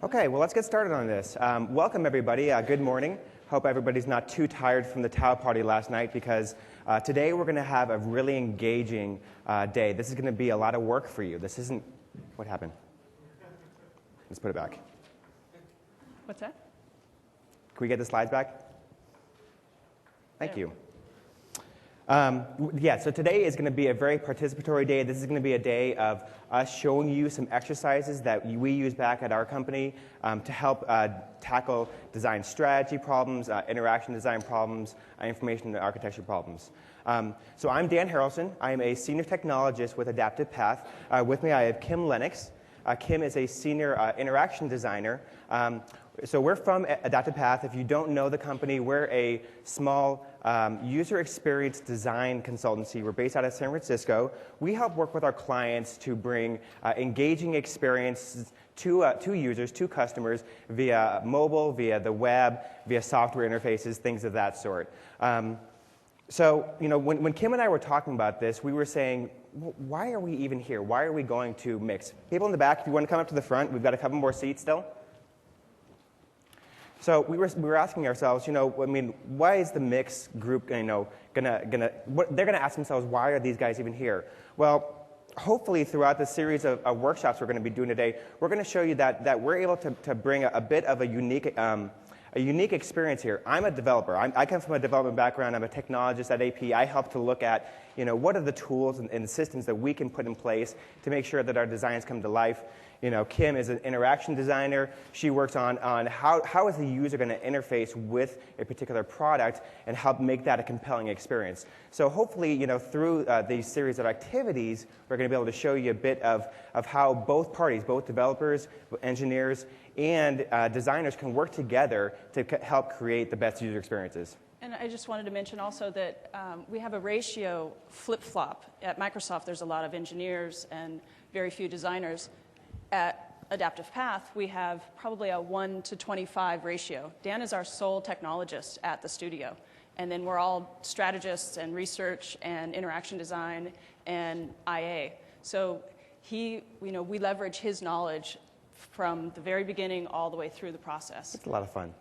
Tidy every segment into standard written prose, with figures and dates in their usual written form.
Okay, well, let's get started on this. Welcome, everybody. Good morning. Hope everybody's not too tired from the Tau party last night because today we're going to have a really engaging day. This is going to be a lot of work for you. This isn't... What happened? Let's put it back. What's that? Can we get the slides back? Thank you. So today is going to be a very participatory day. This is going to be a day of us showing you some exercises that we use back at our company to help tackle design strategy problems, interaction design problems, information and architecture problems. So I'm Dan Harrelson. I am a senior technologist with Adaptive Path. With me I have Kim Lennox. Kim is a senior interaction designer. So we're from Adaptive Path. If you don't know the company, we're a small user experience design consultancy. We're based out of San Francisco. We help work with our clients to bring engaging experiences to users, to customers, via mobile, via the web, via software interfaces, things of that sort. So, when Kim and I were talking about this, we were saying, why are we even here? Why are we going to Mix? People in the back, if you want to come up to the front, we've got a couple more seats still. So we were asking ourselves, why is the Mix group, they're going to ask themselves, why are these guys even here? Well, hopefully throughout the series of workshops we're going to be doing today, we're going to show you that we're able to bring a bit of a unique experience here. I'm a developer. I come from a development background. I'm a technologist at AP. I help to look at, what are the tools and systems that we can put in place to make sure that our designs come to life. Kim is an interaction designer. She works on how is the user going to interface with a particular product and help make that a compelling experience. So hopefully, through these series of activities, we're going to be able to show you a bit of how both parties, both developers, engineers, and designers can work together to help create the best user experiences. And I just wanted to mention also that we have a ratio flip-flop. At Microsoft, there's a lot of engineers and very few designers. At Adaptive Path, we have probably a 1 to 25 ratio. Dan is our sole technologist at the studio. And then we're all strategists and research and interaction design and IA. So we leverage his knowledge from the very beginning all the way through the process. It's a lot of fun.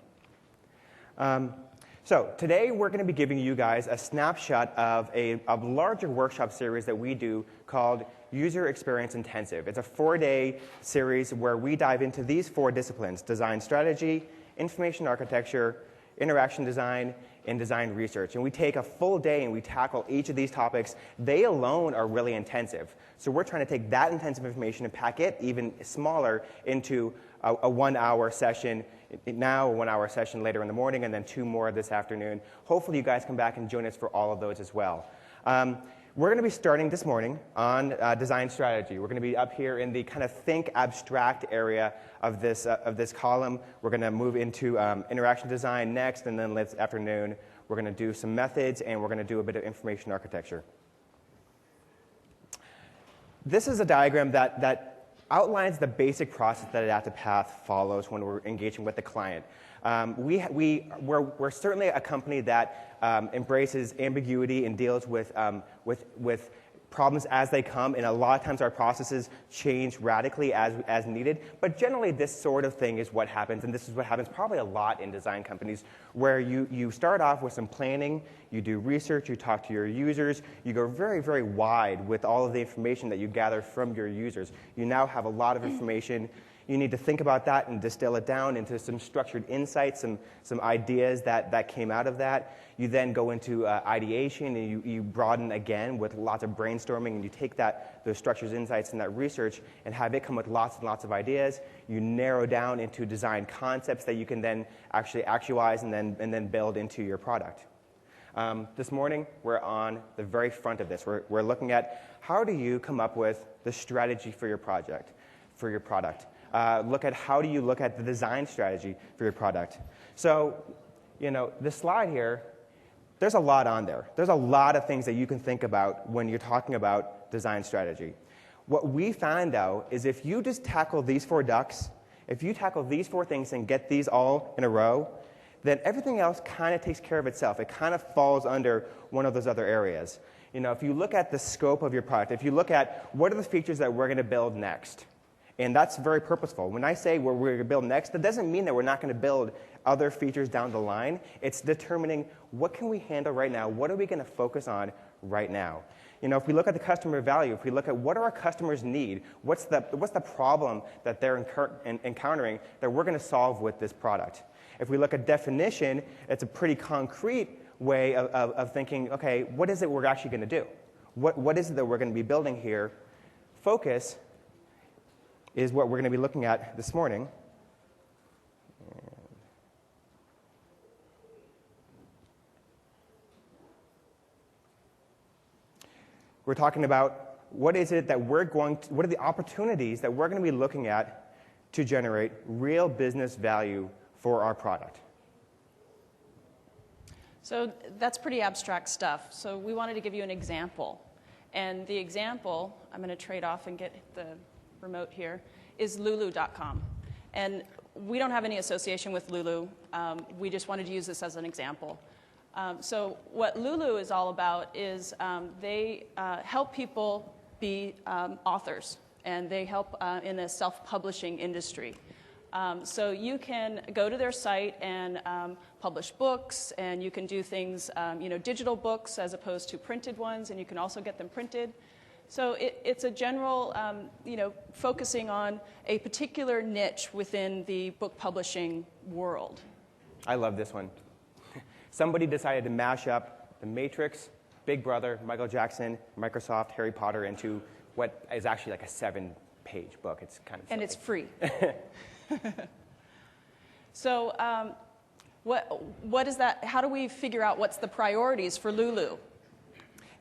So today we're going to be giving you guys a snapshot of a larger workshop series that we do called User Experience Intensive. It's a 4-day series where we dive into these 4 disciplines: design strategy, information architecture, interaction design, and design research. And we take a full day and we tackle each of these topics. They alone are really intensive. So we're trying to take that intensive information and pack it even smaller into a 1-hour session now, a 1-hour session later in the morning, and then 2 more this afternoon. Hopefully you guys come back and join us for all of those as well. We're going to be starting this morning on design strategy. We're going to be up here in the kind of think abstract area of this column. We're going to move into interaction design next, and then this afternoon we're going to do some methods, and we're going to do a bit of information architecture. This is a diagram that outlines the basic process that Adaptive Path follows when we're engaging with the client. We're certainly a company that embraces ambiguity and deals with problems as they come, and a lot of times our processes change radically as needed. But generally, this sort of thing is what happens, and this is what happens probably a lot in design companies, where you start off with some planning, you do research, you talk to your users, you go very, very wide with all of the information that you gather from your users. You now have a lot of information. You need to think about that and distill it down into some structured insights, some ideas that came out of that. You then go into ideation, and you broaden again with lots of brainstorming, and you take those structured insights and that research and have it come with lots and lots of ideas. You narrow down into design concepts that you can then actually actualize and then build into your product. This morning, we're on the very front of this. We're looking at how do you come up with the strategy for your project, for your product. Look at how do you look at the design strategy for your product. So, this slide here, there's a lot on there. There's a lot of things that you can think about when you're talking about design strategy. What we found out is if you just tackle these 4 ducks, if you tackle these 4 things and get these all in a row, then everything else kind of takes care of itself. It kind of falls under one of those other areas. If you look at the scope of your product, if you look at what are the features that we're going to build next, And that's very purposeful. When I say what we're going to build next, that doesn't mean that we're not going to build other features down the line. It's determining what can we handle right now, what are we going to focus on right now. If we look at the customer value, if we look at what do our customers need, what's the problem that they're encountering that we're going to solve with this product. If we look at definition, it's a pretty concrete way of thinking, okay, what is it we're actually going to do? What is it that we're going to be building here? Focus is what we're going to be looking at this morning. We're talking about what is it that what are the opportunities that we're going to be looking at to generate real business value for our product. So that's pretty abstract stuff. So we wanted to give you an example. And the example, I'm going to trade off and get the remote here, is lulu.com. And we don't have any association with Lulu. We just wanted to use this as an example. So what Lulu is all about is they help people be authors, and they help in the self-publishing industry. So you can go to their site and publish books, and you can do things, digital books as opposed to printed ones, and you can also get them printed. So it's a general, focusing on a particular niche within the book publishing world. I love this one. Somebody decided to mash up The Matrix, Big Brother, Michael Jackson, Microsoft, Harry Potter into what is actually like a 7-page book. It's kind of silly. And it's free. So what is that? How do we figure out what's the priorities for Lulu?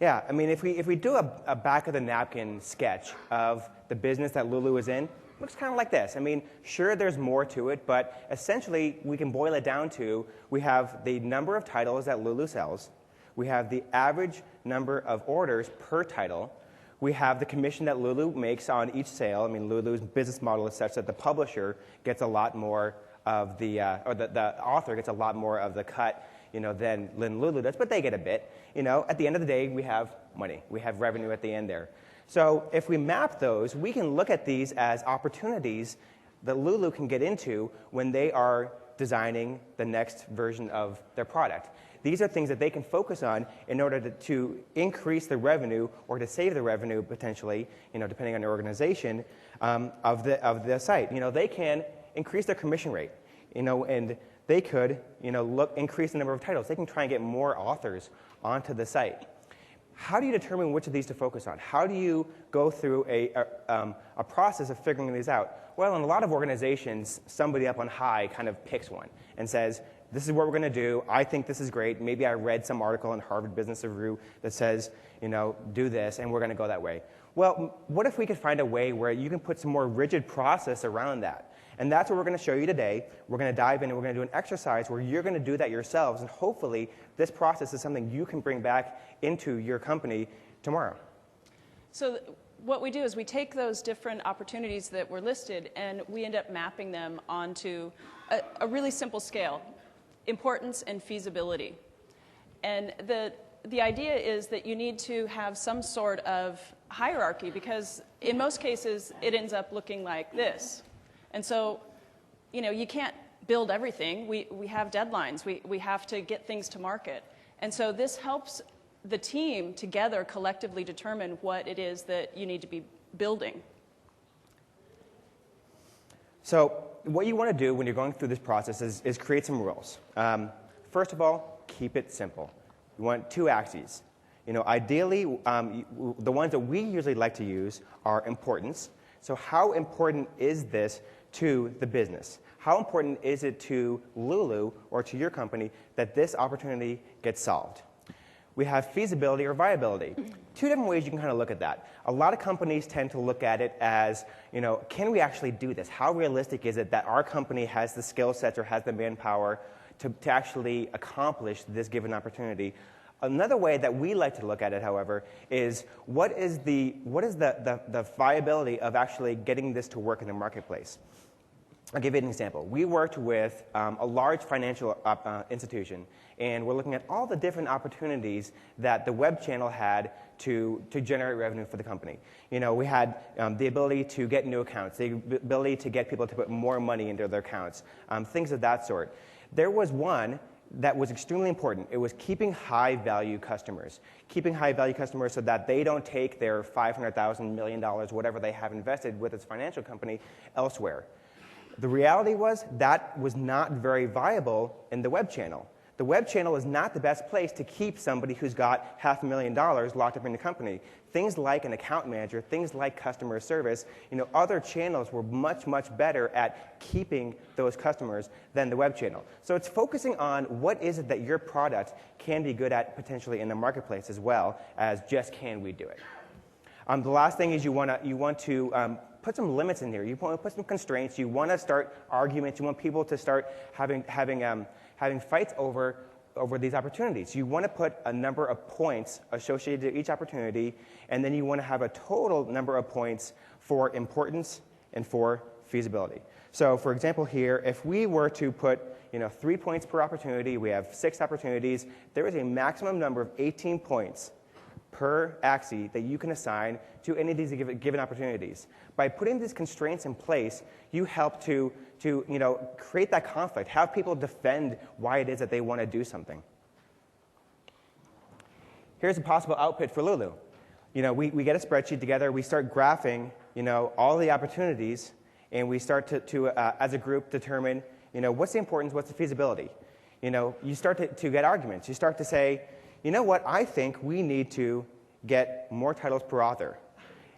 Yeah, I mean, if we do a back-of-the-napkin sketch of the business that Lulu is in, it looks kind of like this. I mean, sure, there's more to it, but essentially, we can boil it down to we have the number of titles that Lulu sells, we have the average number of orders per title, we have the commission that Lulu makes on each sale. I mean, Lulu's business model is such that the publisher gets a lot more of the, or the author gets a lot more of the cut, than Lulu does, but they get a bit. At the end of the day, we have money. We have revenue at the end there. So if we map those, we can look at these as opportunities that Lulu can get into when they are designing the next version of their product. These are things that they can focus on in order to increase the revenue or to save the revenue potentially, depending on the organization, of the site. They can increase their commission rate, and they could, increase the number of titles. They can try and get more authors onto the site. How do you determine which of these to focus on? How do you go through a process of figuring these out? Well, in a lot of organizations, somebody up on high kind of picks one and says, this is what we're going to do. I think this is great. Maybe I read some article in Harvard Business Review that says, do this, and we're going to go that way. Well, what if we could find a way where you can put some more rigid process around that? And that's what we're going to show you today. We're going to dive in and we're going to do an exercise where you're going to do that yourselves, and hopefully this process is something you can bring back into your company tomorrow. So what we do is we take those different opportunities that were listed and we end up mapping them onto a really simple scale, importance and feasibility. And the idea is that you need to have some sort of hierarchy, because in most cases it ends up looking like this. And so, you can't build everything. We have deadlines. We have to get things to market. And so this helps the team together collectively determine what it is that you need to be building. So what you want to do when you're going through this process is create some rules. First of all, keep it simple. You want 2 axes. Ideally, the ones that we usually like to use are importance. So how important is this to the business? How important is it to Lulu or to your company that this opportunity gets solved? We have feasibility or viability. 2 different ways you can kind of look at that. A lot of companies tend to look at it as, can we actually do this? How realistic is it that our company has the skill sets or has the manpower to actually accomplish this given opportunity? Another way that we like to look at it, however, is what is the viability of actually getting this to work in the marketplace? I'll give you an example. We worked with a large financial institution, and we're looking at all the different opportunities that the web channel had to generate revenue for the company. You know, we had the ability to get new accounts, the ability to get people to put more money into their accounts, things of that sort. There was one that was extremely important. It was keeping high-value customers. Keeping high-value customers so that they don't take their $500,000, $1 million, whatever they have invested with this financial company elsewhere. The reality was that was not very viable in the web channel. The web channel is not the best place to keep somebody who's got $500,000 locked up in the company. Things like an account manager, things like customer service, you know, other channels were much, much better at keeping those customers than the web channel. So it's focusing on what is it that your product can be good at potentially in the marketplace as well as just can we do it. The last thing is you want to put some limits in here. You want to put some constraints. You want to start arguments. You want people to start having fights over these opportunities. You want to put a number of points associated to each opportunity, and then you want to have a total number of points for importance and for feasibility. So, for example, here, if we were to put 3 points per opportunity, we have 6 opportunities. There is a maximum number of 18 points per axis that you can assign to any of these given opportunities. By putting these constraints in place, you help to create that conflict, have people defend why it is that they want to do something. Here's a possible output for Lulu. We get a spreadsheet together, we start graphing all the opportunities, and we start to as a group, determine what's the importance, what's the feasibility. You start to get arguments. You start to say, you know what, I think we need to get more titles per author.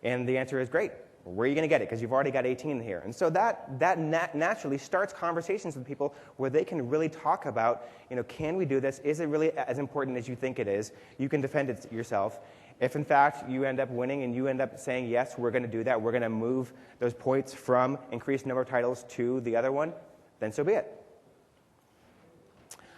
And the answer is, great. Where are you going to get it? Because you've already got 18 here. And so that naturally starts conversations with people where they can really talk about, can we do this? Is it really as important as you think it is? You can defend it yourself. If, in fact, you end up winning and you end up saying, yes, we're going to do that, we're going to move those points from increased number of titles to the other one, then so be it.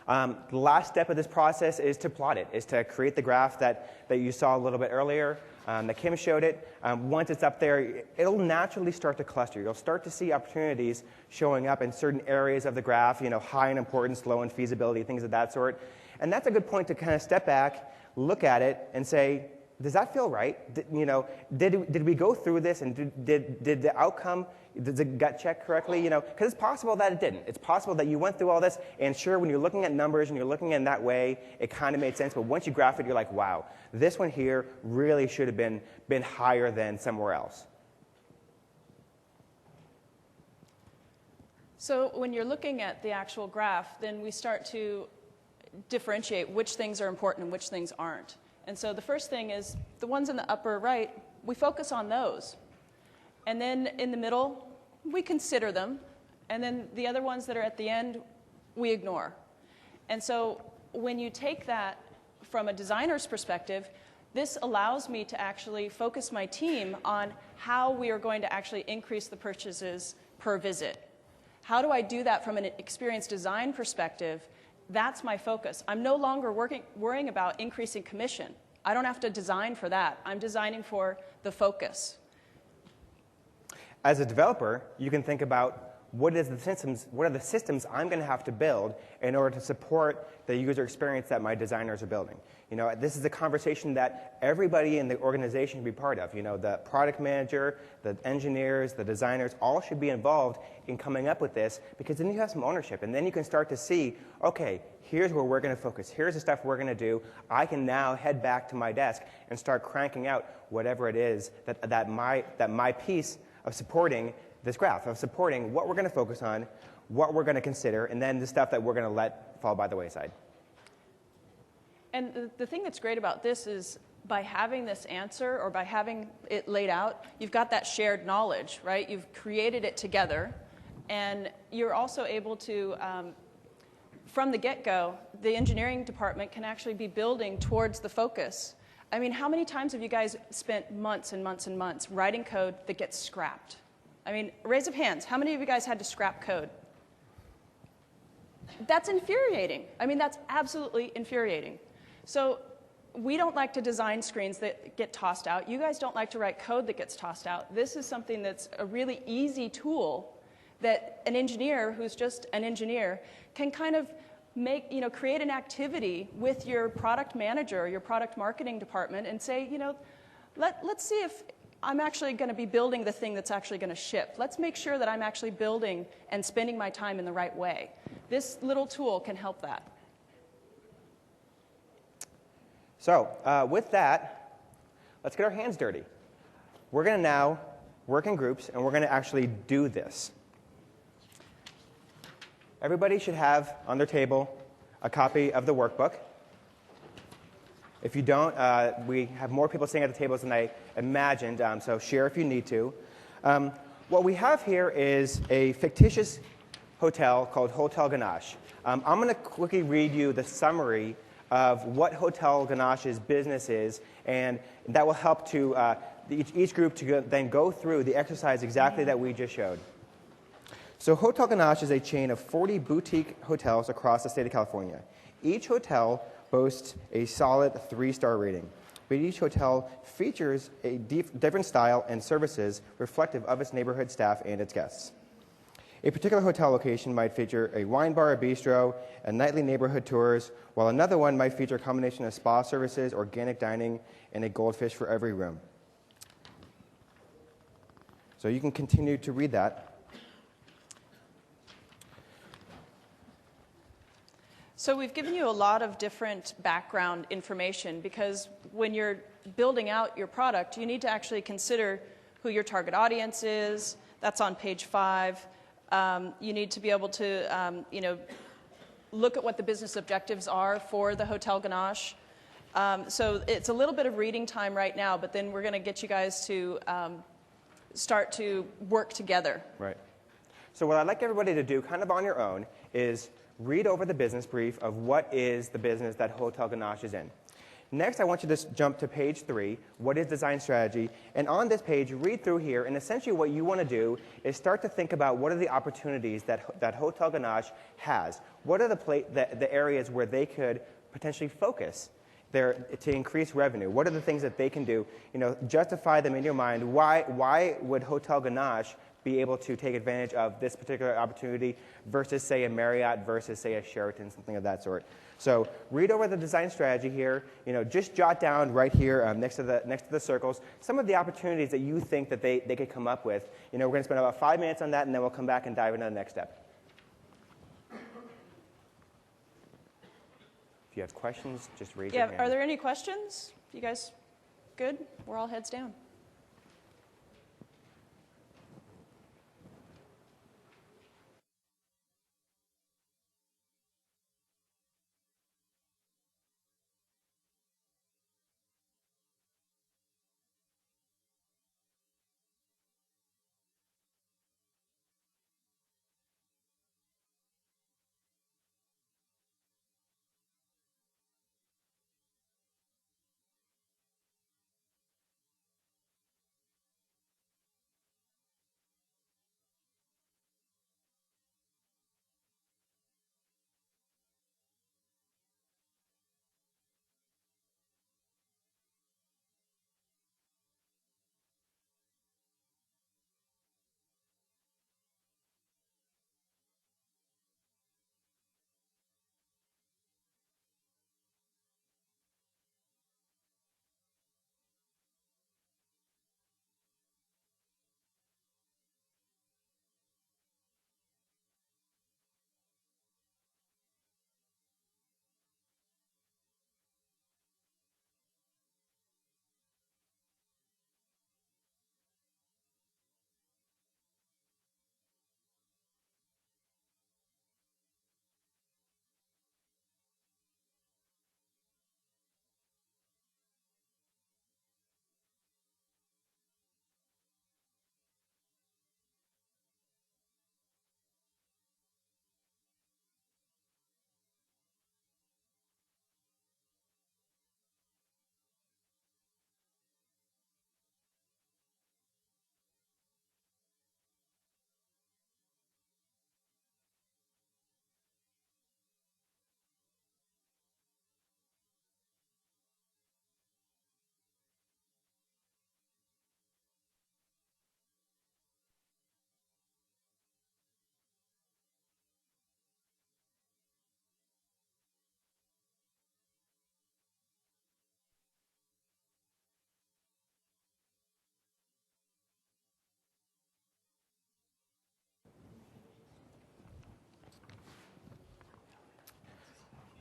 The last step of this process is to plot it, is to create the graph that you saw a little bit earlier, that Kim showed it. Once it's up there, it'll naturally start to cluster. You'll start to see opportunities showing up in certain areas of the graph, high in importance, low in feasibility, things of that sort. And that's a good point to kind of step back, look at it, and say, does that feel right? Did we go through this, and did the outcome, did the gut check correctly? Because it's possible that it didn't. It's possible that you went through all this, and sure, when you're looking at numbers and you're looking in that way, it kind of made sense. But once you graph it, you're like, wow, this one here really should have been higher than somewhere else. So when you're looking at the actual graph, then we start to differentiate which things are important and which things aren't. And so the first thing is the ones in the upper right, we focus on those. And then in the middle, we consider them. And then the other ones that are at the end, we ignore. And so when you take that from a designer's perspective, this allows me to actually focus my team on how we are going to actually increase the purchases per visit. How do I do that from an experience design perspective? That's my focus. I'm no longer worrying about increasing commission. I don't have to design for that. I'm designing for the focus. As a developer, you can think about what are the systems I'm going to have to build in order to support the user experience that my designers are building. This is a conversation that everybody in the organization should be part of. The product manager, the engineers, the designers, all should be involved in coming up with this, because then you have some ownership, and then you can start to see, okay, here's where we're going to focus. Here's the stuff we're going to do. I can now head back to my desk and start cranking out whatever it is that my piece of supporting this graph, of supporting what we're going to focus on, what we're going to consider, and then the stuff that we're going to let fall by the wayside. And the thing that's great about this is by having this answer, or by having it laid out, you've got that shared knowledge, right? You've created it together, and you're also able to, from the get-go, the engineering department can actually be building towards the focus. I mean, how many times have you guys spent months and months and months writing code that gets scrapped? I mean, raise of hands, how many of you guys had to scrap code? That's infuriating. I mean, that's absolutely infuriating. So we don't like to design screens that get tossed out. You guys don't like to write code that gets tossed out. This is something that's a really easy tool that an engineer who's just an engineer can kind of create an activity with your product manager or your product marketing department and say, let's see if I'm actually going to be building the thing that's actually going to ship. Let's make sure that I'm actually building and spending my time in the right way. This little tool can help that. So with that, let's get our hands dirty. We're going to now work in groups, and we're going to actually do this. Everybody should have on their table a copy of the workbook. If you don't, we have more people sitting at the tables than I imagined, so share if you need to. What we have here is a fictitious hotel called Hotel Ganache. I'm going to quickly read you the summary of what Hotel Ganache's business is, and that will help to each group to then go through the exercise exactly that we just showed. So Hotel Ganache is a chain of 40 boutique hotels across the state of California. Each hotel boasts a solid 3-star rating, but each hotel features a different style and services reflective of its neighborhood staff and its guests. A particular hotel location might feature a wine bar, a bistro, and nightly neighborhood tours, while another one might feature a combination of spa services, organic dining, and a goldfish for every room. So you can continue to read that. So we've given you a lot of different background information because when you're building out your product, you need to actually consider who your target audience is. That's on page 5. You need to be able to, look at what the business objectives are for the Hotel Ganache. So it's a little bit of reading time right now, but then we're going to get you guys to start to work together. Right. So what I'd like everybody to do, kind of on your own, is read over the business brief of what is the business that Hotel Ganache is in. Next, I want you to jump to page 3, what is design strategy? And on this page, read through here, and essentially what you want to do is start to think about what are the opportunities that Hotel Ganache has. What are the areas where they could potentially focus to increase revenue? What are the things that they can do? Justify them in your mind. Why would Hotel Ganache be able to take advantage of this particular opportunity versus, say, a Marriott versus, say, a Sheraton, something of that sort? So read over the design strategy here. Just jot down right here next to the circles some of the opportunities that you think that they could come up with. We're going to spend about 5 minutes on that, and then we'll come back and dive into the next step. If you have questions, just raise your hand. Are there any questions? You guys good? We're all heads down.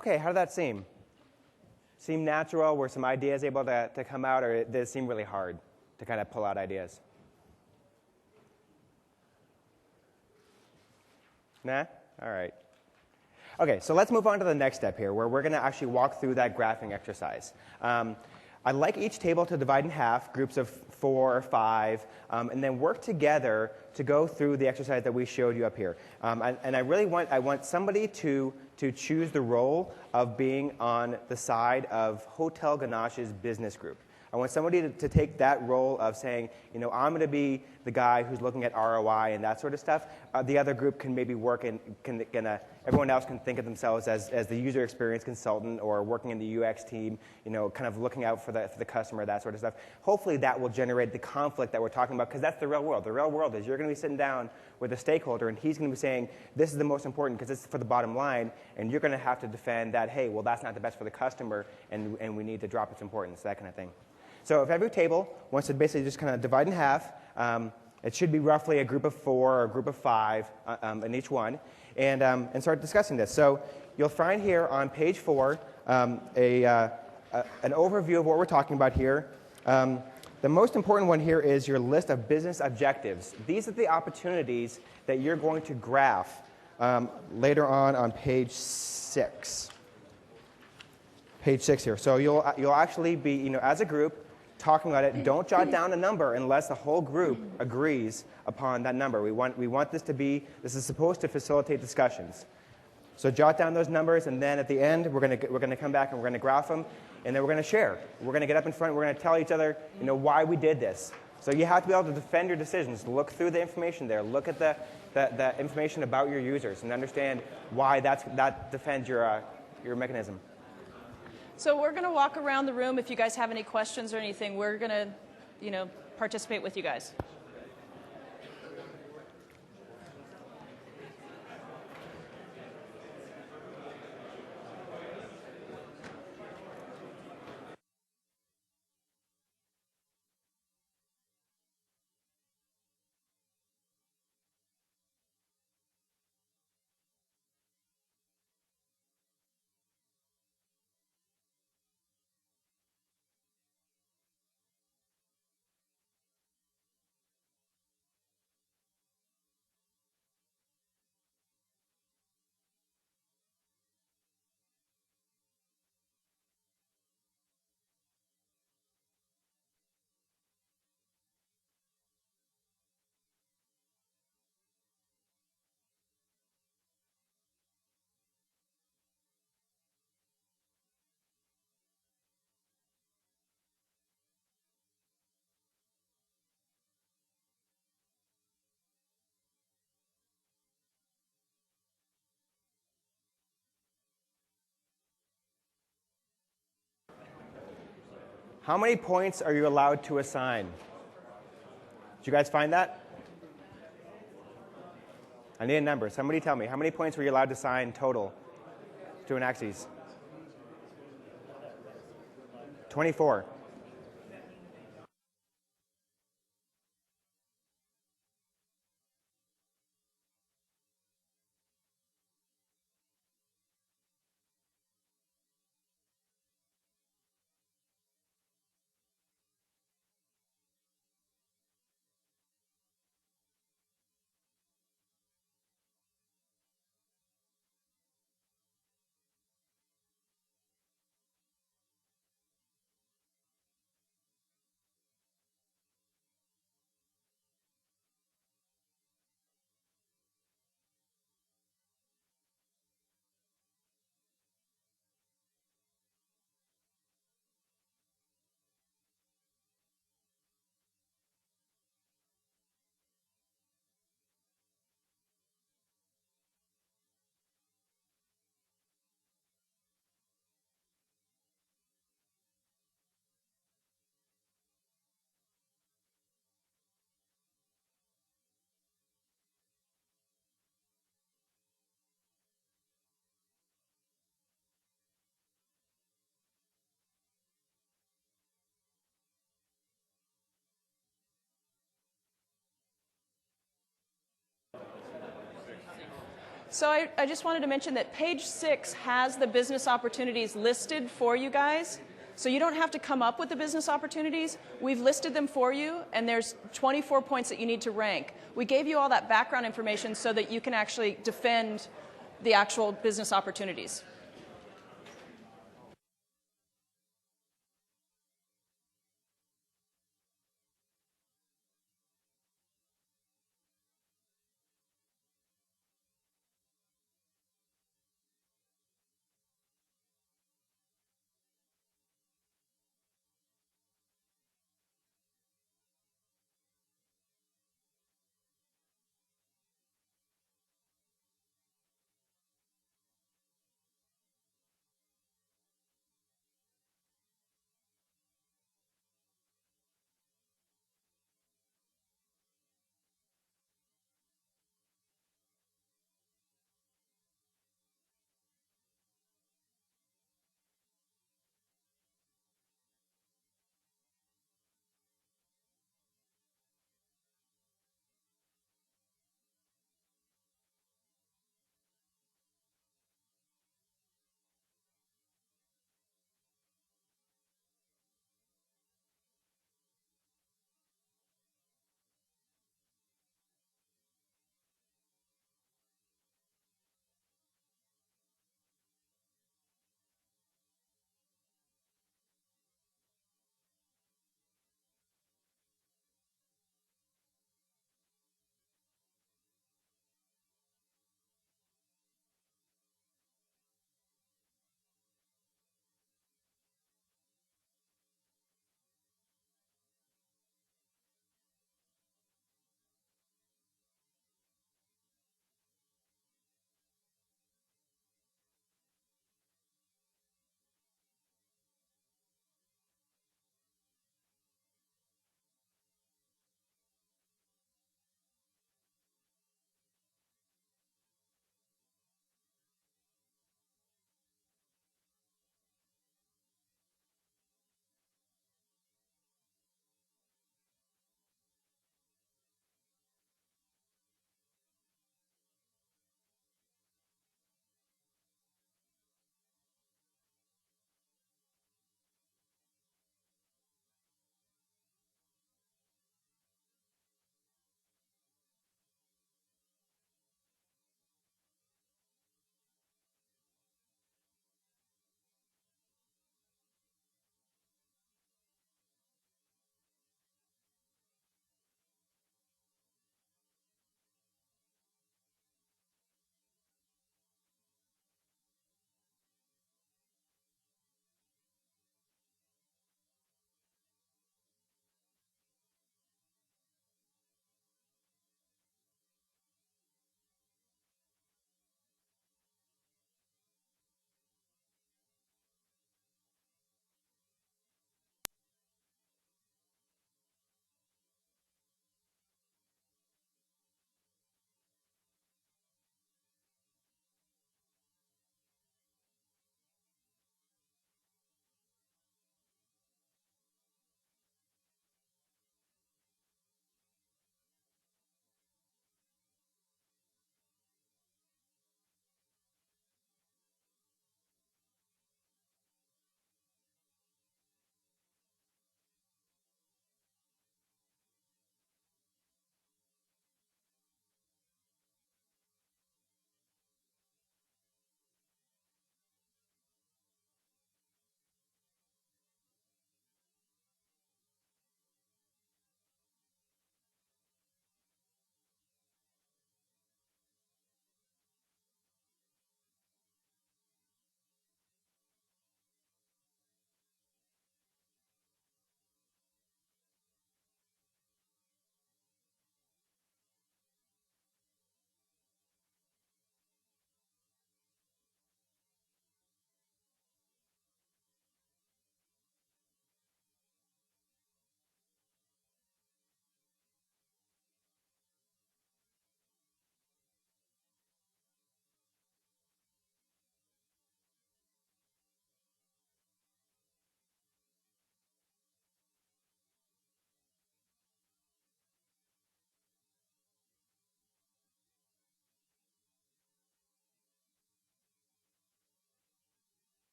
Okay, how did that seem? Seem natural? Were some ideas able to come out, or did it seem really hard to kind of pull out ideas? Nah? All right. Okay, so let's move on to the next step here, where we're going to actually walk through that graphing exercise. I'd like each table to divide in half, groups of 4 or 5, and then work together to go through the exercise that we showed you up here. And I want somebody to choose the role of being on the side of Hotel Ganache's business group. I want somebody to take that role of saying, I'm going to be the guy who's looking at ROI and that sort of stuff. The other group can maybe work and everyone else can think of themselves as the user experience consultant or working in the UX team, kind of looking out for the customer, that sort of stuff. Hopefully that will generate the conflict that we're talking about, because that's the real world. The real world is you're going to be sitting down with a stakeholder and he's going to be saying, this is the most important because this is for the bottom line, and you're going to have to defend that, hey, well, that's not the best for the customer, and we need to drop its importance, that kind of thing. So if every table wants to basically just kind of divide in half, it should be roughly a group of 4 or a group of 5 in each one, and start discussing this. So you'll find here on page 4 an overview of what we're talking about here. The most important one here is your list of business objectives. These are the opportunities that you're going to graph later on page 6. Page 6 here. So you'll actually be, as a group, talking about it. Don't jot down a number unless the whole group agrees upon that number. We want this is supposed to facilitate discussions. So jot down those numbers, and then at the end, we're going to come back and we're going to graph them, and then we're going to share. We're going to get up in front, we're going to tell each other, why we did this. So you have to be able to defend your decisions. Look through the information there. Look at the information about your users and understand why that defends your mechanism. So we're going to walk around the room. If you guys have any questions or anything, we're going to, participate with you guys. How many points are you allowed to assign? Did you guys find that? I need a number. Somebody tell me. How many points were you allowed to assign total to an axis? 24. So I just wanted to mention that page 6 has the business opportunities listed for you guys. So you don't have to come up with the business opportunities. We've listed them for you, and there's 24 points that you need to rank. We gave you all that background information so that you can actually defend the actual business opportunities.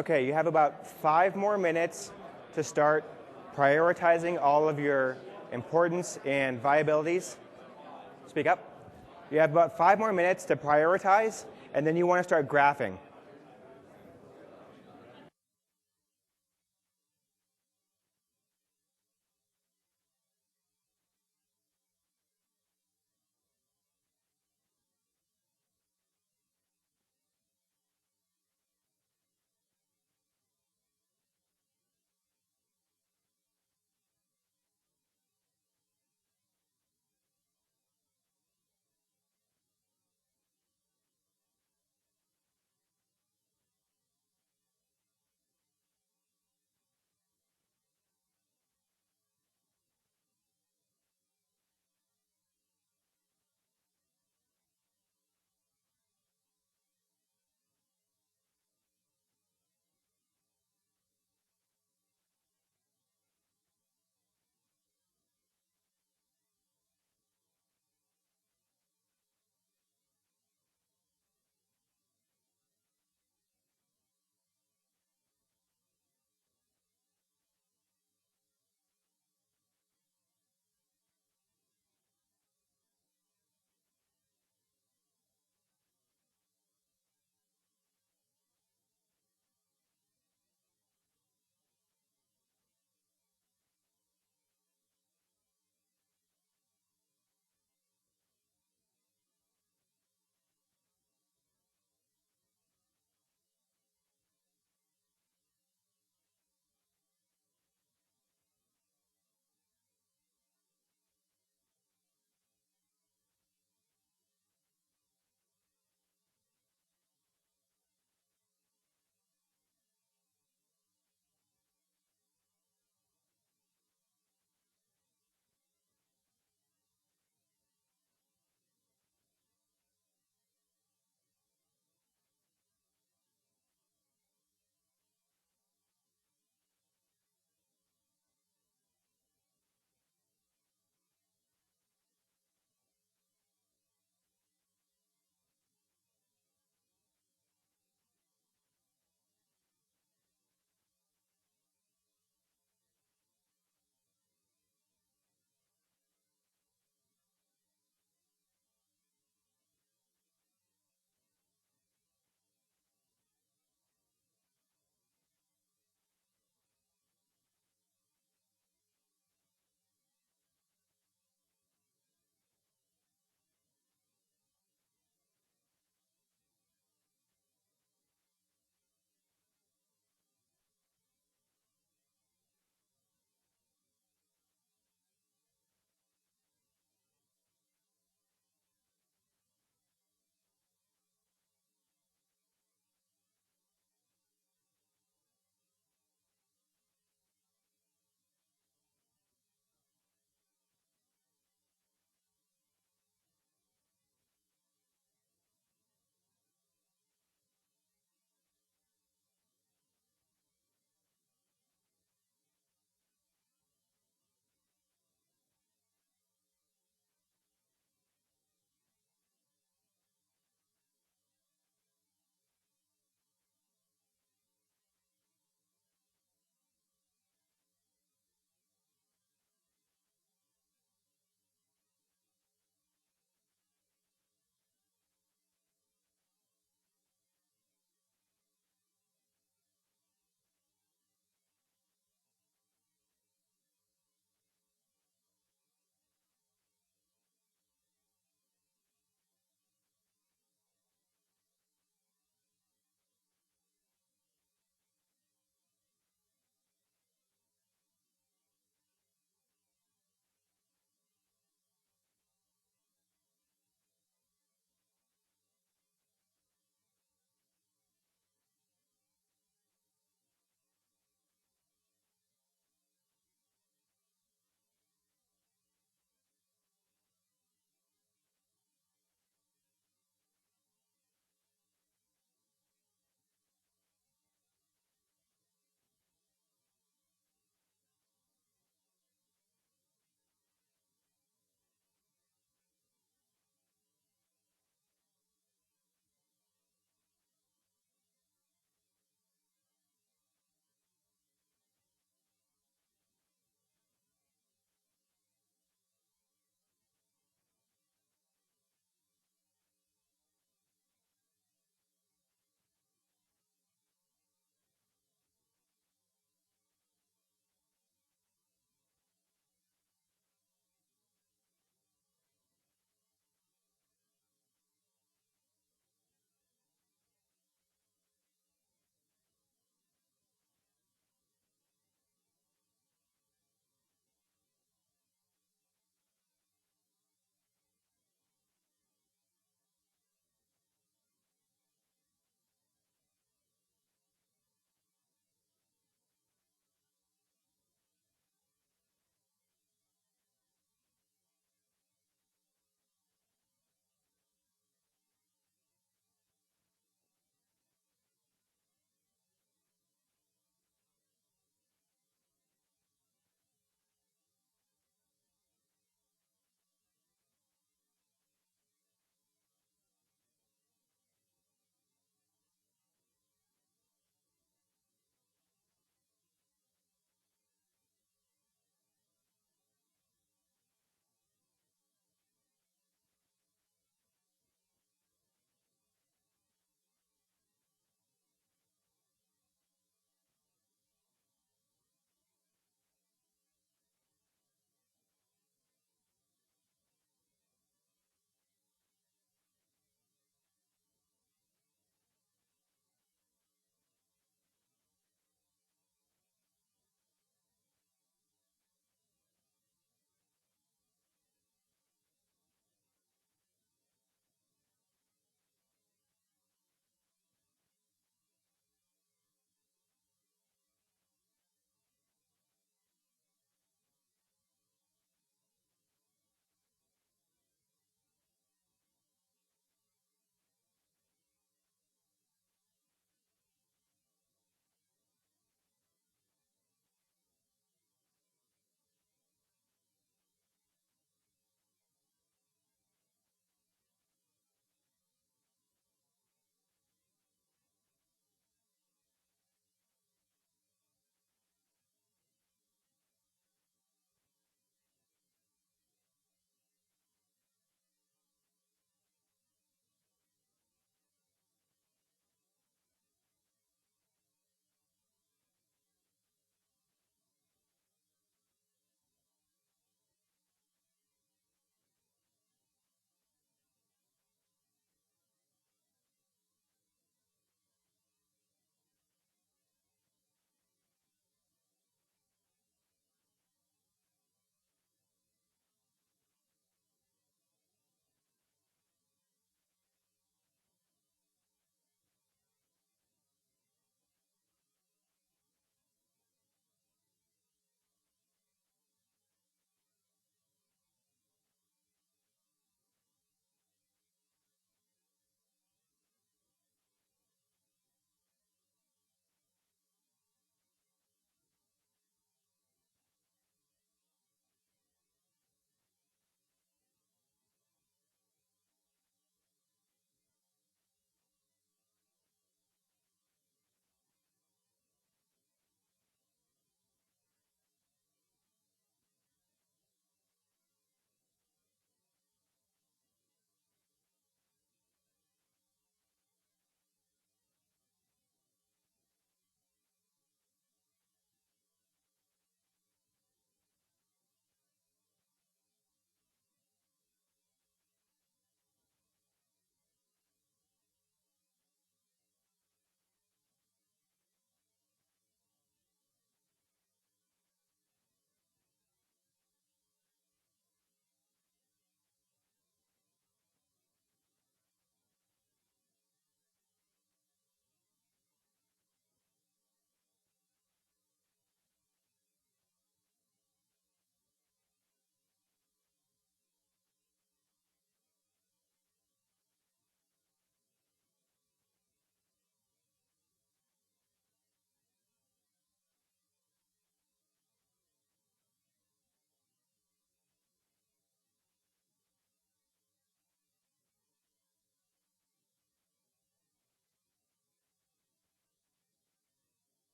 Okay, you have about 5 more minutes to start prioritizing all of your importance and viabilities. Speak up. You have about 5 more minutes to prioritize, and then you want to start graphing.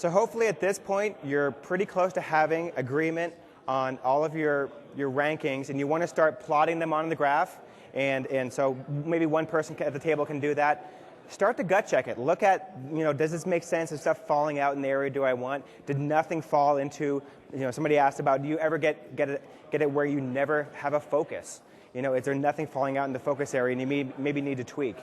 So hopefully at this point, you're pretty close to having agreement on all of your rankings, and you want to start plotting them on the graph. And so maybe one person at the table can do that. Start to gut check it. Look at, does this make sense? Is stuff falling out in the area do I want? Did nothing fall into, somebody asked about, do you ever get it where you never have a focus? Is there nothing falling out in the focus area and you maybe need to tweak?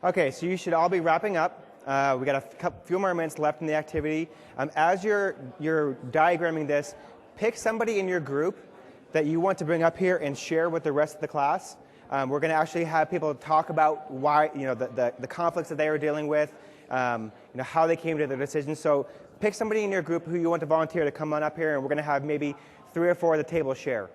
Okay, so you should all be wrapping up. We got a few more minutes left in the activity. As you're diagramming this, pick somebody in your group that you want to bring up here and share with the rest of the class. We're going to actually have people talk about why, the conflicts that they were dealing with, how they came to their decisions. So pick somebody in your group who you want to volunteer to come on up here, and we're going to have maybe 3 or 4 at the table share.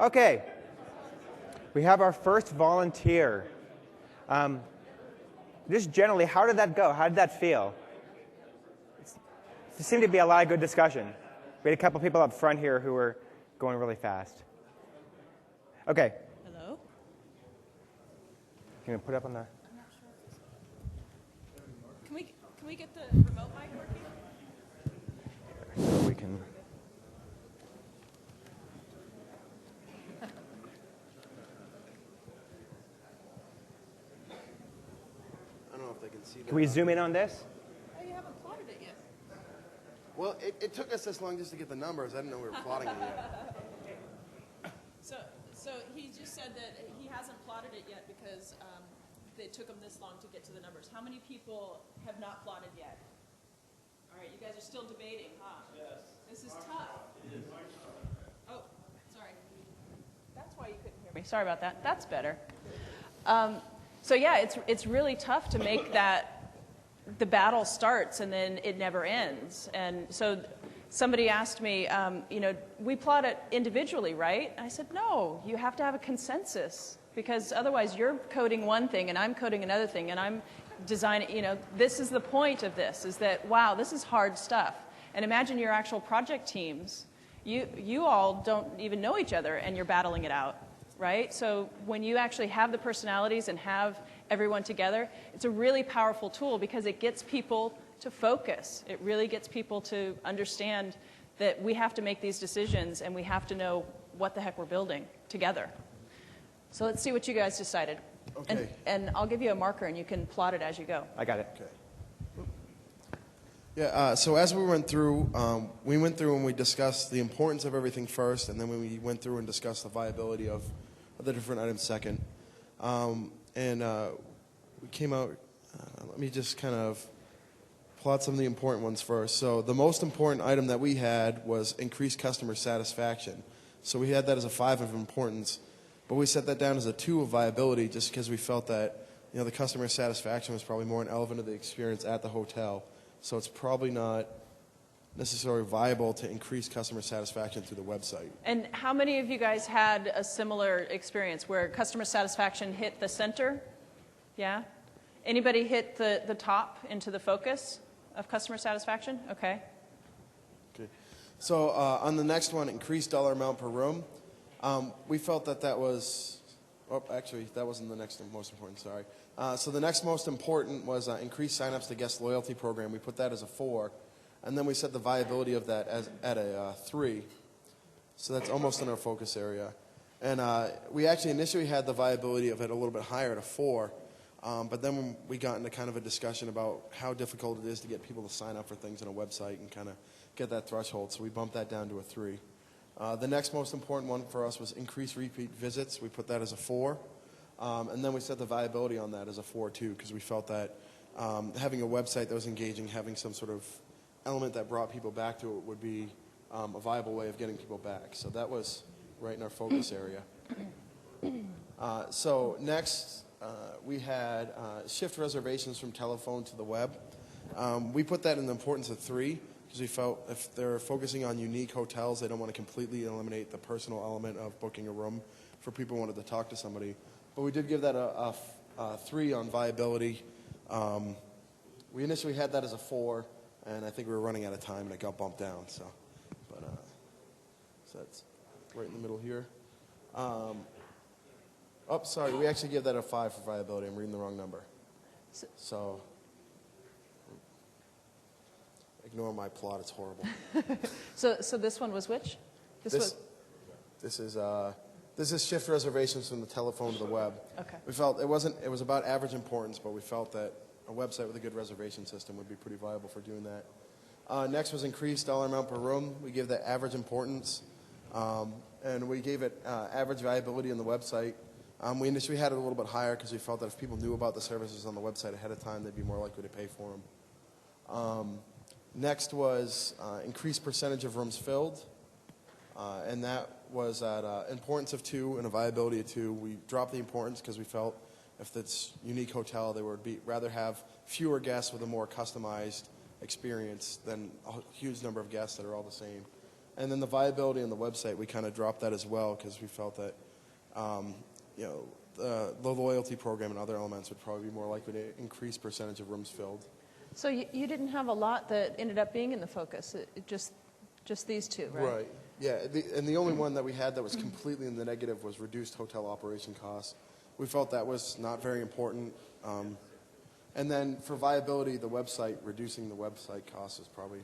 Okay. We have our first volunteer. Just generally, how did that go? How did that feel? There seemed to be a lot of good discussion. We had a couple people up front here who were going really fast. Okay. Hello? Can we put up on the... I'm not sure if this... Can we get the remote mic working? So we can... I don't know if they can see that. Can we zoom in on this? Oh, you haven't plotted it yet. Well, it took us this long just to get the numbers. I didn't know we were plotting it yet. So he just said that he hasn't plotted it yet because it took him this long to get to the numbers. How many people have not plotted yet? All right, you guys are still debating, huh? Yes. This is tough. It is. Oh, sorry. That's why you couldn't hear me. Sorry about that. That's better. So yeah, it's really tough to make that the battle starts and then it never ends. And so somebody asked me, we plot it individually, right? And I said, no, you have to have a consensus because otherwise you're coding one thing and I'm coding another thing and I'm designing, this is the point of this, is that, wow, this is hard stuff. And imagine your actual project teams. You all don't even know each other and you're battling it out, right? So when you actually have the personalities and have everyone together, it's a really powerful tool because it gets people to focus. It really gets people to understand that we have to make these decisions and we have to know what the heck we're building together. So let's see what you guys decided. Okay. And I'll give you a marker and you can plot it as you go. I got it. Okay. Yeah, so as we went through and we discussed the importance of everything first, and then we went through and discussed the viability of the different items second. We came out, let me just kind of plot some of the important ones first. So the most important item that we had was increased customer satisfaction. So we had that as a 5 of importance, but we set that down as a 2 of viability just because we felt that the customer satisfaction was probably more an element of the experience at the hotel. So it's probably not necessarily viable to increase customer satisfaction through the website. And how many of you guys had a similar experience where customer satisfaction hit the center? Yeah? Anybody hit the top into the focus of customer satisfaction? Okay. Okay. So on the next one, increased dollar amount per room, we felt that was, actually, that wasn't the next most important, sorry. So the next most important was increased signups to guest loyalty program. We put that as a 4. And then we set the viability of that at a 3. So that's almost in our focus area. And we actually initially had the viability of it a little bit higher at a 4. But then we got into kind of a discussion about how difficult it is to get people to sign up for things on a website and kind of get that threshold. So we bumped that down to a 3. The next most important one for us was increased repeat visits. We put that as a 4. And then we set the viability on that as a 4 too, because we felt that having a website that was engaging, having some sort of element that brought people back to it would be a viable way of getting people back. So that was right in our focus area. So next, we had shift reservations from telephone to the web. We put that in the importance of 3 because we felt if they're focusing on unique hotels, they don't want to completely eliminate the personal element of booking a room for people who wanted to talk to somebody. But we did give that a 3 on viability. We initially had that as a 4, and I think we were running out of time, and it got bumped down. So that's right in the middle here. Sorry, we actually gave that a 5 for viability. I'm reading the wrong number. So ignore my plot; it's horrible. So this one was which? This is shift reservations from the telephone to the web. Okay. We felt it was about average importance, but we felt that a website with a good reservation system would be pretty viable for doing that. Next was increased dollar amount per room. We gave that average importance, and we gave it average viability on the website. We initially had it a little bit higher because we felt that if people knew about the services on the website ahead of time, they'd be more likely to pay for them. Next was increased percentage of rooms filled, and that was at importance of 2 and a viability of 2. We dropped the importance because we felt if it's unique hotel, they would rather have fewer guests with a more customized experience than a huge number of guests that are all the same. And then the viability on the website, we kind of dropped that as well because we felt that, the loyalty program and other elements would probably be more likely to increase percentage of rooms filled. So you didn't have a lot that ended up being in the focus, just these two, right? Right. Yeah, and the only one that we had that was completely in the negative was reduced hotel operation costs. We felt that was not very important. And then for viability, the website, reducing the website costs is probably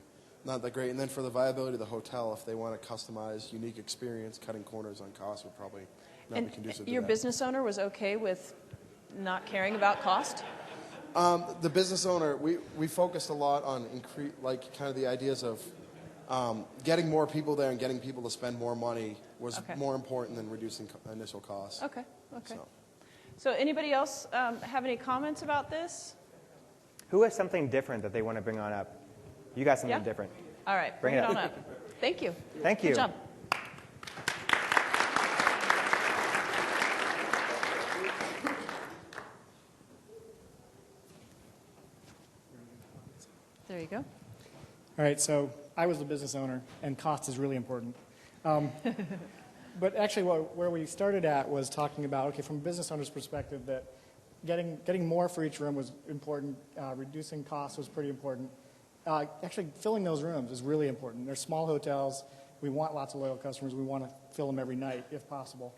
not that great. And then for the viability of the hotel, if they want a customized, unique experience, cutting corners on costs would probably not be conducive to that. Your business owner was okay with not caring about cost? The business owner, we focused a lot on kind of the ideas of getting more people there and getting people to spend more money was more important than reducing initial costs. Okay. So anybody else have any comments about this? Who has something different that they want to bring on up? You got something different. All right, bring it on up. Thank you. Thank you. Good job. There you go. All right, so I was the business owner, and cost is really important. But actually, where we started at was talking about, okay, from a business owner's perspective, that getting more for each room was important. Reducing costs was pretty important. Actually, filling those rooms is really important. They're small hotels. We want lots of loyal customers. We want to fill them every night, if possible.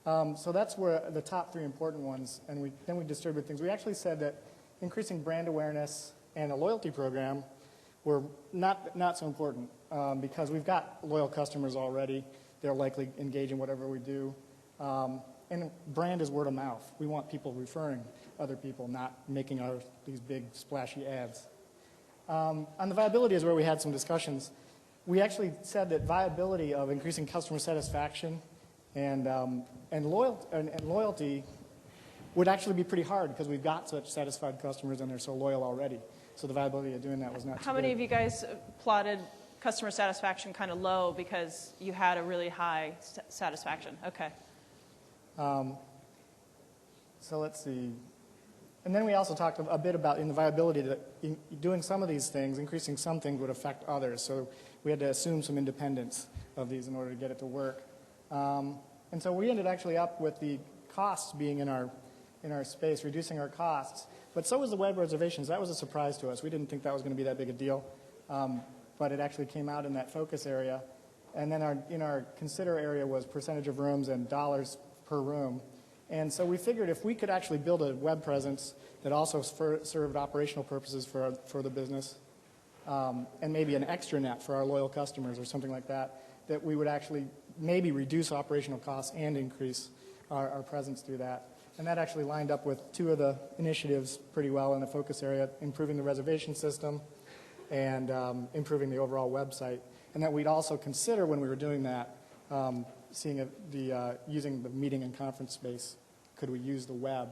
So that's where the top three important ones, and then we distributed things. We actually said that increasing brand awareness and a loyalty program were not so important because we've got loyal customers already. They'll likely engage in whatever we do. And brand is word of mouth. We want people referring other people, not making these big splashy ads. On the viability is where we had some discussions. We actually said that viability of increasing customer satisfaction and loyalty would actually be pretty hard because we've got such satisfied customers and they're so loyal already. So the viability of doing that was not too How many good. of you guys plotted customer satisfaction kind of low because you had a really high satisfaction? Okay. So let's see. And then we also talked a bit about in the viability that doing some of these things, increasing some things would affect others. So we had to assume some independence of these in order to get it to work. And so we ended actually up with the costs being in our space, reducing our costs. But so was the web reservations. That was a surprise to us. We didn't think that was going to be that big a deal. But it actually came out in that focus area. And then in our consider area was percentage of rooms and dollars per room. And so we figured if we could actually build a web presence that also served operational purposes for the business, and maybe an extranet for our loyal customers or something like that, that we would actually maybe reduce operational costs and increase our presence through that. And that actually lined up with two of the initiatives pretty well in the focus area, improving the reservation system and improving the overall website. And that we'd also consider when we were doing that, seeing using the meeting and conference space, could we use the web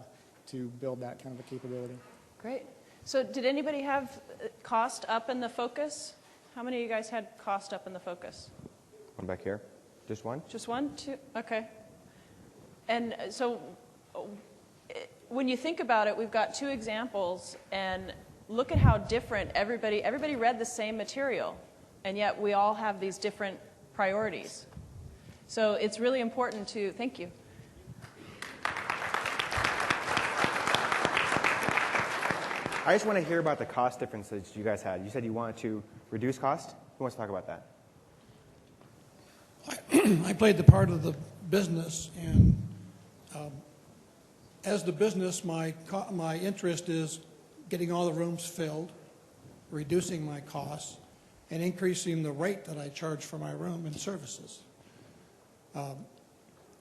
to build that kind of a capability? Great. So did anybody have cost up in the focus? How many of you guys had cost up in the focus? One back here. Just one? Just one? Two? Okay. And so when you think about it, we've got two examples, and look at how different everybody read the same material, and yet we all have these different priorities. So it's really important to, thank you. I just want to hear about the cost differences you guys had. You said you wanted to reduce cost. Who wants to talk about that? I played the part of the business, and as the business, my interest is getting all the rooms filled, reducing my costs, and increasing the rate that I charge for my room and services.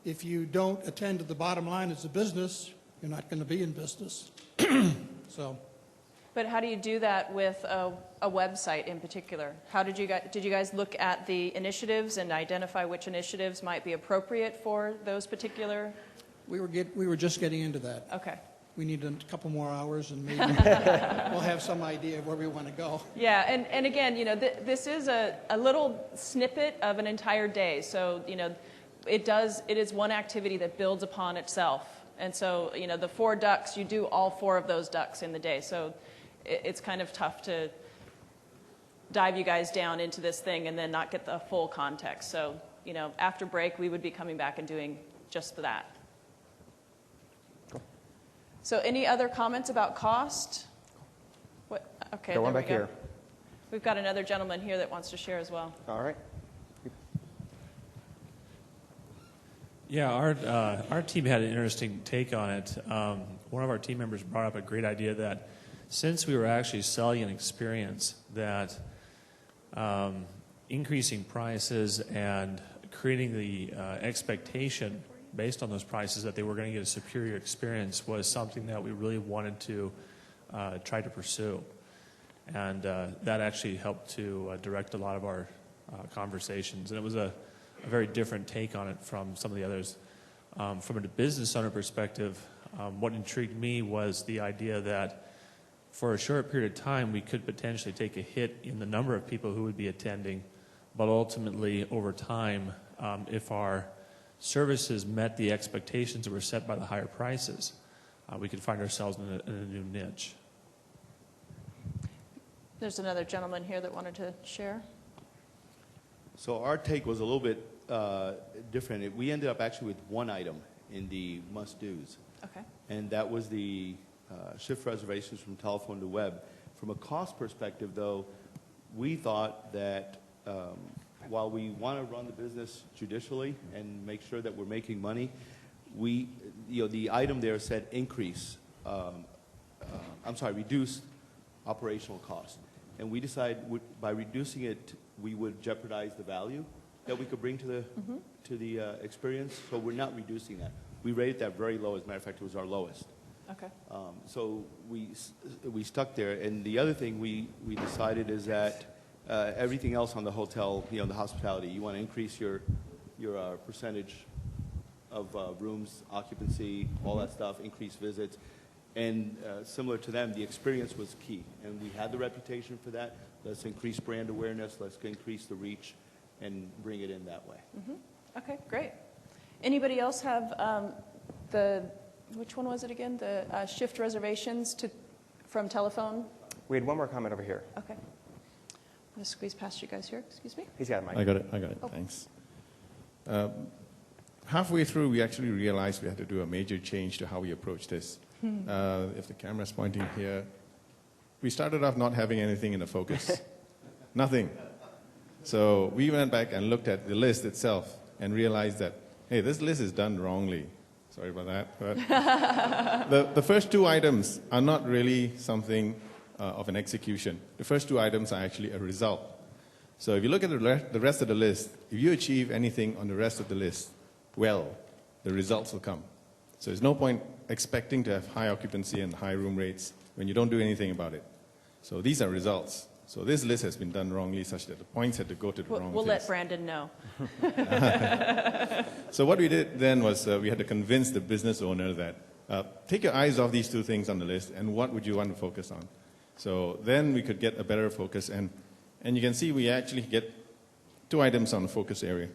If you don't attend to the bottom line as a business, you're not going to be in business. So. But how do you do that with a website in particular? How did you guys look at the initiatives and identify which initiatives might be appropriate for those particular? We were just getting into that. Okay. We need a couple more hours, and maybe we'll have some idea of where we want to go. Yeah, and again, this is a little snippet of an entire day. So, it is one activity that builds upon itself. And so, the 4 ducks, you do all 4 of those ducks in the day. So it's kind of tough to dive you guys down into this thing and then not get the full context. So, you know, after break, we would be coming back and doing just that. So any other comments about cost? What? Okay, Got one there back we go. here. We've got another gentleman here that wants to share as well. All right. Yeah, our team had an interesting take on it. One of our team members brought up a great idea that since we were actually selling an experience, that increasing prices and creating the expectation based on those prices that they were going to get a superior experience was something that we really wanted to try to pursue. And that actually helped to direct a lot of our conversations. And it was a very different take on it from some of the others. From a business owner perspective, what intrigued me was the idea that for a short period of time, we could potentially take a hit in the number of people who would be attending, but ultimately, over time, if our services met the expectations that were set by the higher prices, we could find ourselves in a new niche. There's another gentleman here that wanted to share. So our take was a little bit different. We ended up actually with one item in the must-dos, Okay. and that was the shift reservations from telephone to web. From a cost perspective, though, we thought that while we want to run the business judicially and make sure that we're making money, the item there said reduce operational cost. And we decided by reducing it, we would jeopardize the value that we could bring to the experience. So we're not reducing that. We rated that very low. As a matter of fact, it was our lowest. Okay. So we stuck there. And the other thing we decided is that everything else on the hotel, the hospitality, you want to increase your percentage of rooms, occupancy, all that stuff, increase visits. And similar to them, the experience was key. And we had the reputation for that. Let's increase brand awareness. Let's increase the reach and bring it in that way. Mm-hmm. Okay, great. Anybody else have which one was it again? The shift reservations from telephone? We had one more comment over here. Okay. I'm going to squeeze past you guys here. Excuse me. He's got a mic. I got it. Oh. Thanks. Halfway through, we actually realized we had to do a major change to how we approach this. If the camera's pointing here, we started off not having anything in the focus. Nothing. So we went back and looked at the list itself and realized that, hey, this list is done wrongly. Sorry about that. But the first two items are not really something of an execution. The first two items are actually a result. So if you look at the rest of the list, if you achieve anything on the rest of the list, well, the results will come. So there's no point expecting to have high occupancy and high room rates when you don't do anything about it. So these are results. So this list has been done wrongly such that the points had to go to the wrong We'll place. let Brandon know. So what we did then was we had to convince the business owner that take your eyes off these two things on the list and what would you want to focus on. So then we could get a better focus. And you can see we actually get two items on the focus area.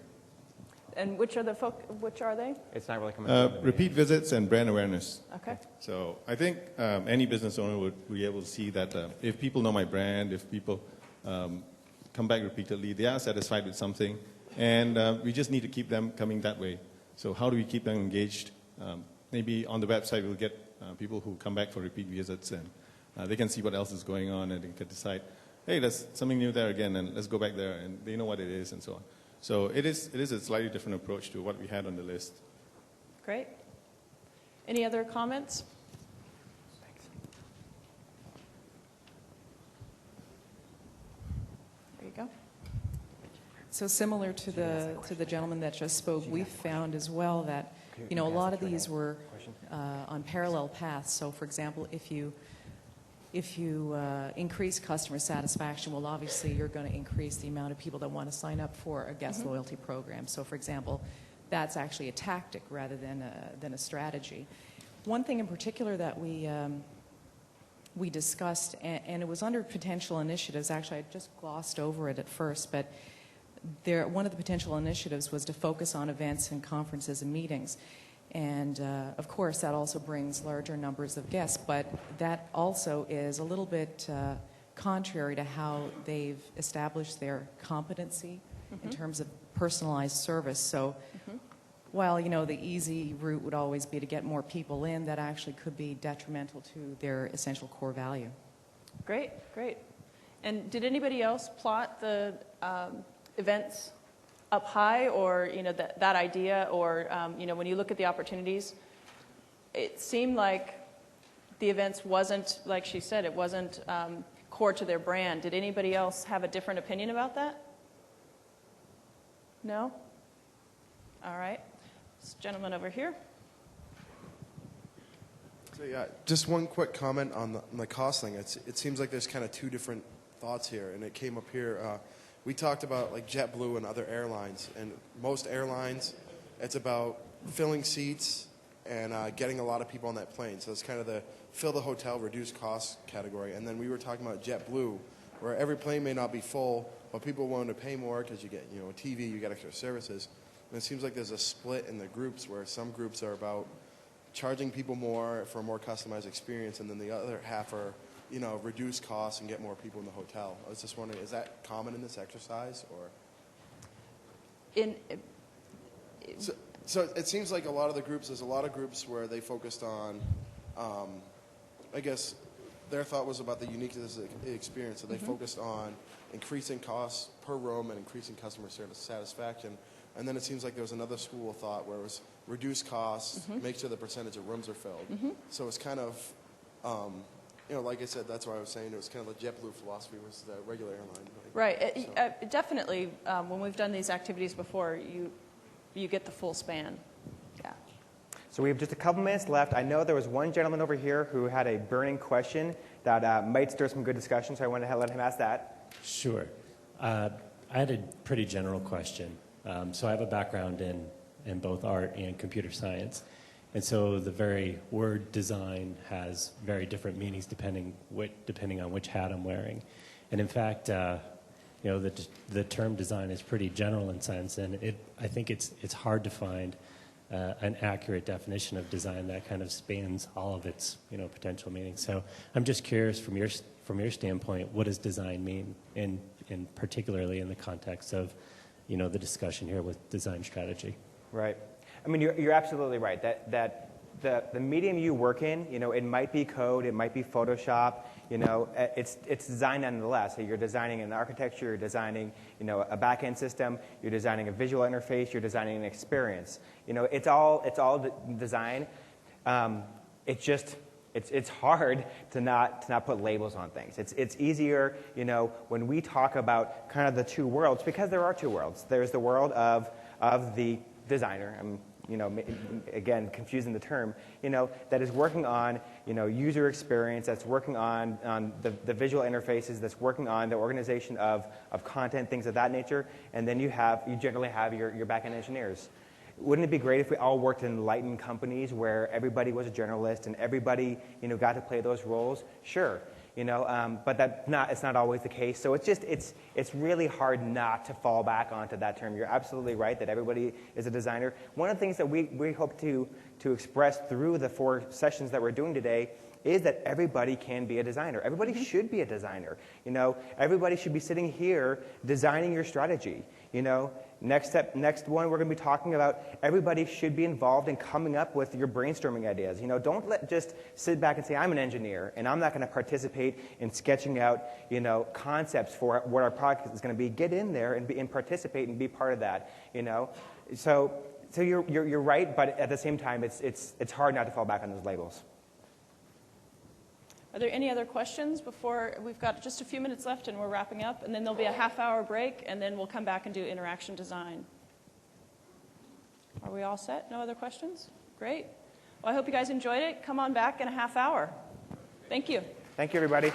And which are they? It's not really coming through. Repeat visits and brand awareness. Okay. So I think any business owner would be able to see that if people know my brand, if people come back repeatedly, they are satisfied with something, and we just need to keep them coming that way. So how do we keep them engaged? Maybe on the website we'll get people who come back for repeat visits, and they can see what else is going on, and they can decide, hey, there's something new there again, and let's go back there, and they know what it is, and so on. So it is a slightly different approach to what we had on the list. Great. Any other comments? There you go. So similar to the gentleman that just spoke, we found as well that a lot of these were on parallel paths. So, for example, if you increase customer satisfaction, well, obviously you're going to increase the amount of people that want to sign up for a guest loyalty program. So, for example, that's actually a tactic rather than a strategy. One thing in particular that we discussed, and it was under potential initiatives. Actually, I just glossed over it at first, but one of the potential initiatives was to focus on events and conferences and meetings. And, of course, that also brings larger numbers of guests, but that also is a little bit contrary to how they've established their competency in terms of personalized service. So while, you know, the easy route would always be to get more people in, that actually could be detrimental to their essential core value. Great, great. And did anybody else plot the events up high, or, you know, that idea, or, you know, when you look at the opportunities, it seemed like the events wasn't, like she said, it wasn't core to their brand. Did anybody else have a different opinion about that? No? All right. This gentleman over here. So yeah, just one quick comment on the cost thing. It seems like there's kind of two different thoughts here, and it came up here. We talked about like JetBlue and other airlines, and most airlines, it's about filling seats and getting a lot of people on that plane. So it's kind of the fill the hotel, reduce cost category. And then we were talking about JetBlue, where every plane may not be full, but people are willing to pay more because you get, you know, a TV, you get extra services. And it seems like there's a split in the groups where some groups are about charging people more for a more customized experience, and then the other half are, you know, reduce costs and get more people in the hotel. I was just wondering, is that common in this exercise, or? So it seems like a lot of the groups, there's a lot of groups where they focused on, I guess their thought was about the uniqueness of the experience, so they focused on increasing costs per room and increasing customer satisfaction. And then it seems like there was another school of thought where it was reduce costs, make sure the percentage of rooms are filled. So it's kind of, you know, like I said, that's why I was saying it was kind of the JetBlue philosophy versus the regular airline. Right. Definitely, when we've done these activities before, you get the full span. Yeah. So we have just a couple minutes left. I know there was one gentleman over here who had a burning question that might stir some good discussion, so I wanted to let him ask that. Sure. I had a pretty general question. So I have a background in both art and computer science. And so the very word design has very different meanings depending on which hat I'm wearing. And in fact, you know, the term design is pretty general in sense, and I think it's hard to find an accurate definition of design that kind of spans all of its, you know, potential meanings. So I'm just curious from your standpoint, what does design mean, in particularly in the context of, you know, the discussion here with design strategy? Right. I mean, you're absolutely right. That the medium you work in, you know, it might be code, it might be Photoshop, you know, it's design nonetheless. So you're designing an architecture, you're designing, you know, a back-end system, you're designing a visual interface, you're designing an experience. You know, it's all design. It's hard to not put labels on things. It's easier, you know, when we talk about kind of the two worlds, because there are two worlds. There's the world of the designer. I'm, you know, again, confusing the term, you know, that is working on, you know, user experience, that's working on the visual interfaces, that's working on the organization of content, things of that nature, and then you generally have your back-end engineers. Wouldn't it be great if we all worked in enlightened companies where everybody was a generalist and everybody, you know, got to play those roles? Sure. You know, but it's not always the case. So it's really hard not to fall back onto that term. You're absolutely right that everybody is a designer. One of the things that we hope to express through the 4 sessions that we're doing today is that everybody can be a designer. Everybody should be a designer. You know, everybody should be sitting here designing your strategy. You know, next one we're going to be talking about everybody should be involved in coming up with your brainstorming ideas. You know, don't just sit back and say, I'm an engineer and I'm not going to participate in sketching out, you know, concepts for what our product is going to be. Get in there and participate and be part of that. You know, so you're right, but at the same time, it's hard not to fall back on those labels. Are there any other questions before? We've got just a few minutes left and we're wrapping up, and then there'll be a half-hour break, and then we'll come back and do interaction design. Are we all set? No other questions? Great. Well, I hope you guys enjoyed it. Come on back in a half hour. Thank you. Thank you, everybody.